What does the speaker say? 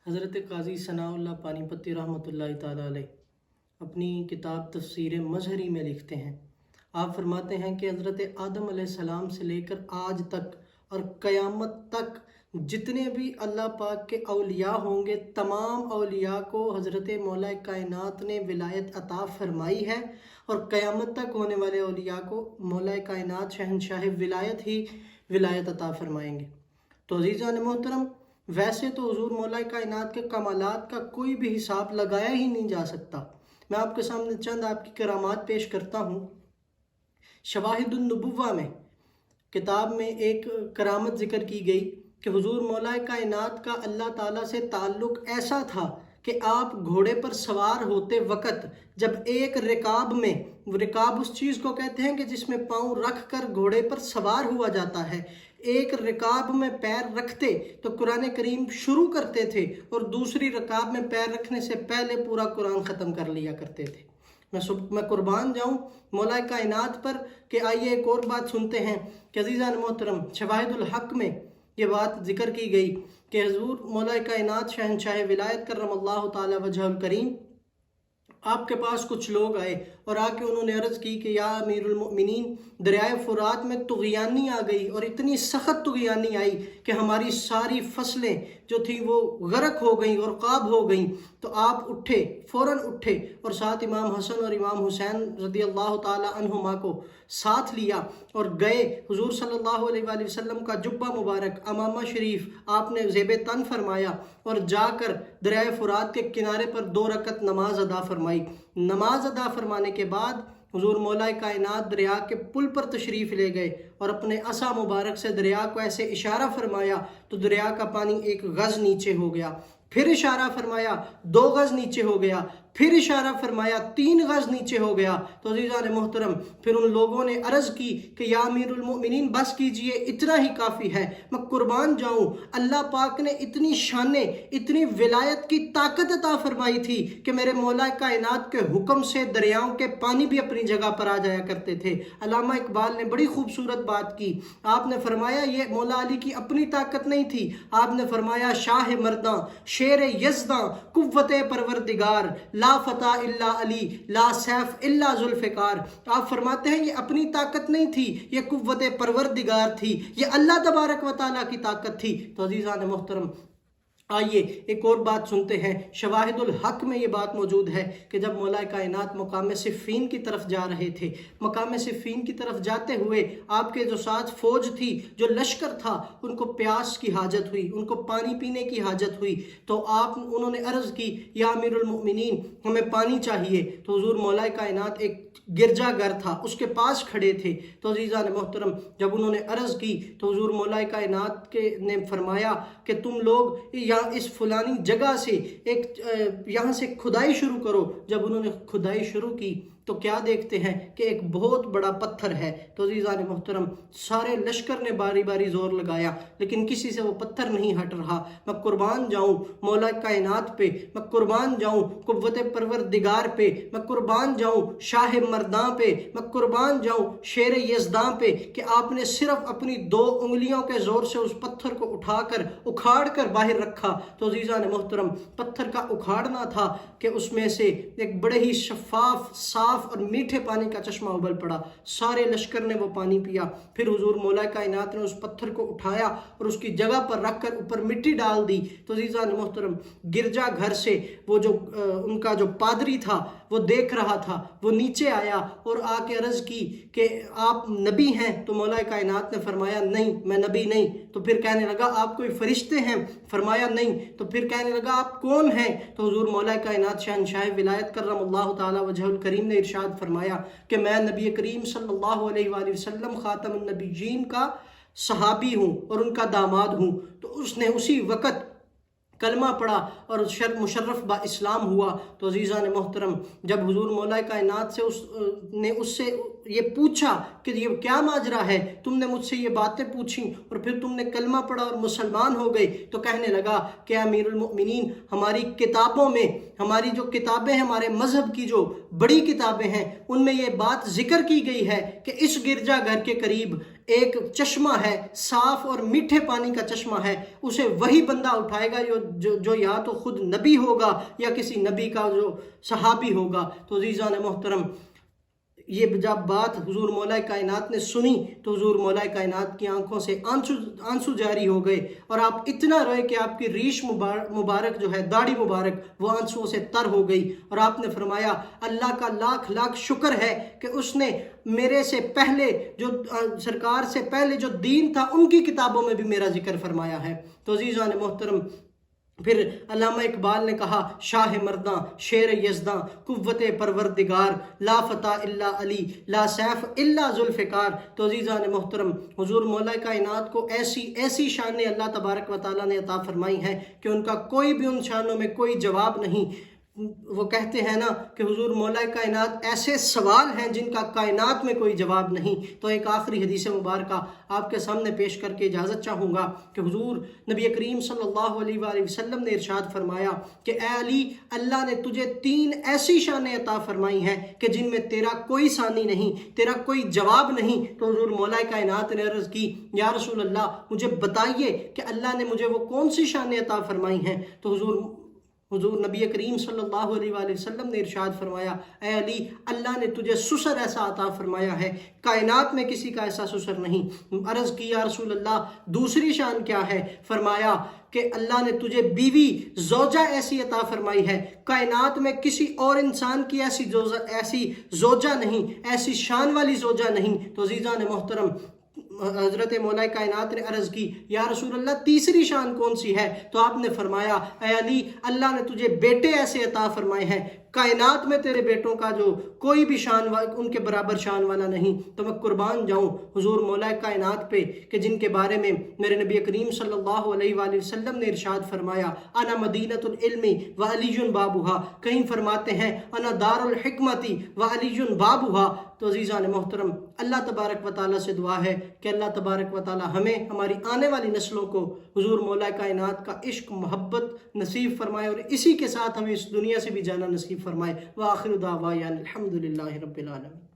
حضرت قاضی ثناء اللہ پانی پتی رحمۃ اللہ تعالیٰ علیہ اپنی کتاب تفسیر مظہری میں لکھتے ہیں، آپ فرماتے ہیں کہ حضرت آدم علیہ السلام سے لے کر آج تک اور قیامت تک جتنے بھی اللہ پاک کے اولیاء ہوں گے، تمام اولیاء کو حضرت مولا کائنات نے ولایت عطا فرمائی ہے، اور قیامت تک ہونے والے اولیاء کو مولا کائنات شہنشاہ ولایت ہی ولایت عطا فرمائیں گے۔ تو عزیزان محترم، ویسے تو حضور مولا کائنات کے کمالات کا کوئی بھی حساب لگایا ہی نہیں جا سکتا۔ میں آپ کے سامنے چند آپ کی کرامات پیش کرتا ہوں۔ شواہد النبوہ میں کتاب میں ایک کرامت ذکر کی گئی کہ حضور مولا کائنات کا اللہ تعالیٰ سے تعلق ایسا تھا کہ آپ گھوڑے پر سوار ہوتے وقت جب ایک رکاب میں، رکاب اس چیز کو کہتے ہیں کہ جس میں پاؤں رکھ کر گھوڑے پر سوار ہوا جاتا ہے، ایک رکاب میں پیر رکھتے تو قرآن کریم شروع کرتے تھے اور دوسری رکاب میں پیر رکھنے سے پہلے پورا قرآن ختم کر لیا کرتے تھے۔ میں قربان جاؤں مولا کائنات پر کہ آئیے ایک اور بات سنتے ہیں کہ عزیزان محترم، شواہد الحق میں یہ بات ذکر کی گئی کہ حضور مولا کائنات شہنشاہ ولایت کرم اللہ تعالی وجہ الکریم آپ کے پاس کچھ لوگ آئے اور آ کے انہوں نے عرض کی کہ یا امیر المؤمنین، دریائے فرات میں طغیانی آ گئی اور اتنی سخت طغیانی آئی کہ ہماری ساری فصلیں جو تھیں وہ غرق ہو گئیں اور قاب ہو گئیں۔ تو آپ اٹھے، فوراً اٹھے اور ساتھ امام حسن اور امام حسین رضی اللہ تعالی عنہما کو ساتھ لیا اور گئے۔ حضور صلی اللہ علیہ وآلہ وسلم کا جبہ مبارک، امامہ شریف آپ نے زیب تن فرمایا اور جا کر دریائے فرات کے کنارے پر 2 رکعت نماز ادا فرمائی۔ نماز ادا فرمانے کے بعد حضور مولا کائنات دریا کے پل پر تشریف لے گئے اور اپنے عصا مبارک سے دریا کو ایسے اشارہ فرمایا تو دریا کا پانی 1 گز نیچے ہو گیا، پھر اشارہ فرمایا 2 گز نیچے ہو گیا، پھر اشارہ فرمایا 3 گز نیچے ہو گیا۔ تو عزیزان محترم، پھر ان لوگوں نے عرض کی کہ یا امیر المؤمنین بس کیجئے، اتنا ہی کافی ہے۔ میں قربان جاؤں، اللہ پاک نے اتنی شانیں، اتنی ولایت کی طاقت عطا فرمائی تھی کہ میرے مولا کائنات کے حکم سے دریاؤں کے پانی بھی اپنی جگہ پر آ جایا کرتے تھے۔ علامہ اقبال نے بڑی خوبصورت بات کی، آپ نے فرمایا یہ مولا علی کی اپنی طاقت نہیں تھی، آپ نے فرمایا شاہ مرداں، شیر یزداں، قوت پروردگار، لا فتح الا علی، لا سیف الا ذوالفقار۔ آپ فرماتے ہیں یہ اپنی طاقت نہیں تھی، یہ قوت پروردگار تھی، یہ اللہ تبارک و تعالیٰ کی طاقت تھی۔ تو عزیزان محترم، آئیے ایک اور بات سنتے ہیں۔ شواہد الحق میں یہ بات موجود ہے کہ جب مولا کائنات مقام صفین کی طرف جا رہے تھے، مقام صفین کی طرف جاتے ہوئے آپ کے جو ساتھ فوج تھی، جو لشکر تھا، ان کو پیاس کی حاجت ہوئی، ان کو پانی پینے کی حاجت ہوئی۔ تو انہوں نے عرض کی یا امیر المؤمنین ہمیں پانی چاہیے۔ تو حضور مولا کائنات ایک گرجا گھر تھا، اس کے پاس کھڑے تھے۔ تو عزیزان محترم، جب انہوں نے عرض کی تو حضور مولا کائنات نے فرمایا کہ تم لوگ اس فلانی جگہ سے یہاں سے کھدائی شروع کرو۔ جب انہوں نے کھدائی شروع کی تو کیا دیکھتے ہیں کہ ایک بہت بڑا پتھر ہے۔ تو عزیزان محترم، سارے لشکر نے باری باری زور لگایا لیکن کسی سے وہ پتھر نہیں ہٹ رہا۔ میں قربان جاؤں مولا کائنات پہ، میں قربان جاؤں قوت پروردگار پہ، میں قربان جاؤں شاہ مرداں پہ، میں قربان جاؤں شیر یزداں پہ کہ آپ نے صرف اپنی 2 انگلیوں کے زور سے اس پتھر کو اٹھا کر اکھاڑ کر باہر رکھا۔ تو عزیزان محترم، پتھر کا اکھاڑنا تھا کہ اس میں سے ایک بڑے ہی شفاف، صاف اور میٹھے پانی کا چشمہ ابل پڑا۔ سارے لشکر نے وہ پانی پیا۔ پھر حضور مولا کائنات نے اس پتھر کو اٹھایا اور اس کی جگہ پر رکھ کر اوپر مٹی ڈال دی۔ تو عزیزان محترم، گرجا گھر سے وہ جو ان کا جو پادری تھا وہ دیکھ رہا تھا، وہ نیچے آیا اور آ کے عرض کی کہ آپ نبی ہیں؟ تو مولا کائنات نے فرمایا نہیں، میں نبی نہیں۔ تو پھر کہنے لگا آپ کوئی فرشتے ہیں؟ فرمایا نہیں۔ تو پھر کہنے لگا آپ کون ہیں؟ تو حضور مولا کائنات شہنشاہ ولایت کرم اللہ تعالی وجہ الکریم نے ارشاد فرمایا کہ میں نبی کریم صلی اللہ علیہ وآلہ وسلم خاتم النبیین کا صحابی ہوں اور ان کا داماد ہوں۔ تو اس نے اسی وقت کلمہ پڑھا اور مشرف با اسلام ہوا۔ تو عزیزان محترم، جب حضور مولا کائنات سے یہ پوچھا کہ یہ کیا ماجرا ہے، تم نے مجھ سے یہ باتیں پوچھی اور پھر تم نے کلمہ پڑھا اور مسلمان ہو گئے، تو کہنے لگا کہ امیر المؤمنین، ہماری کتابوں میں، ہماری جو کتابیں ہیں، ہمارے مذہب کی جو بڑی کتابیں ہیں، ان میں یہ بات ذکر کی گئی ہے کہ اس گرجا گھر کے قریب ایک چشمہ ہے، صاف اور میٹھے پانی کا چشمہ ہے، اسے وہی بندہ اٹھائے گا جو یا تو خود نبی ہوگا یا کسی نبی کا جو صحابی ہوگا۔ تو عزیزان محترم، یہ جب بات حضور مولا کائنات نے سنی تو حضور مولا کائنات کی آنکھوں سے آنسو جاری ہو گئے، اور آپ اتنا روئے کہ آپ کی ریش مبارک جو ہے، داڑھی مبارک، وہ آنسوؤں سے تر ہو گئی، اور آپ نے فرمایا اللہ کا لاکھ لاکھ شکر ہے کہ اس نے میرے سے پہلے جو سرکار سے پہلے جو دین تھا ان کی کتابوں میں بھی میرا ذکر فرمایا ہے۔ تو عزیزان محترم، پھر علامہ اقبال نے کہا، شاہ مرداں شیر یزداں قوت پروردگار، لا فتح الا علی لا سیف الا ذوالفقار۔ تو عزیزان محترم، حضور مولا کائنات کو ایسی شانیں اللہ تبارک و تعالیٰ نے عطا فرمائی ہیں کہ ان کا کوئی بھی ان شانوں میں کوئی جواب نہیں۔ وہ کہتے ہیں نا کہ حضور مولا کائنات ایسے سوال ہیں جن کا کائنات میں کوئی جواب نہیں۔ تو ایک آخری حدیث مبارکہ آپ کے سامنے پیش کر کے اجازت چاہوں گا کہ حضور نبی کریم صلی اللہ علیہ وآلہ وسلم نے ارشاد فرمایا کہ اے علی، اللہ نے تجھے 3 ایسی شانیں عطا فرمائی ہیں کہ جن میں تیرا کوئی ثانی نہیں، تیرا کوئی جواب نہیں۔ تو حضور مولا کائنات نے عرض کی، یا رسول اللہ مجھے بتائیے کہ اللہ نے مجھے وہ کون سی شانیں عطا فرمائی ہیں؟ تو حضور نبی کریم صلی اللہ علیہ وآلہ وسلم نے ارشاد فرمایا، اے علی، اللہ نے تجھے سسر ایسا عطا فرمایا ہے، کائنات میں کسی کا ایسا سسر نہیں۔ عرض کی، یا رسول اللہ دوسری شان کیا ہے؟ فرمایا کہ اللہ نے تجھے بیوی زوجہ ایسی عطا فرمائی ہے، کائنات میں کسی اور انسان کی ایسی زوجہ نہیں، ایسی شان والی زوجہ نہیں۔ تو عزیزان محترم، حضرت مولا کائنات نے عرض کی، یا رسول اللہ تیسری شان کون سی ہے؟ تو آپ نے فرمایا، اے علی، اللہ نے تجھے بیٹے ایسے عطا فرمائے ہیں، کائنات میں تیرے بیٹوں کا جو کوئی بھی ان کے برابر شان والا نہیں۔ تو میں قربان جاؤں حضور مولا کائنات پہ کہ جن کے بارے میں میرے نبی کریم صلی اللہ علیہ وآلہ وسلم نے ارشاد فرمایا، انا مدینۃ العلم وعلی بابھا، کہیں فرماتے ہیں انا دار الحکمت وعلی بابھا۔ تو عزیزان محترم، اللہ تبارک و تعالیٰ سے دعا ہے کہ اللہ تبارک و تعالیٰ ہمیں، ہماری آنے والی نسلوں کو حضور مولا کائنات کا عشق، محبت نصیب فرمائے، اور اسی کے ساتھ ہمیں اس دنیا سے بھی جانا نصیب فرمائے۔ وآخر دعوانا الحمدللہ رب العالمین۔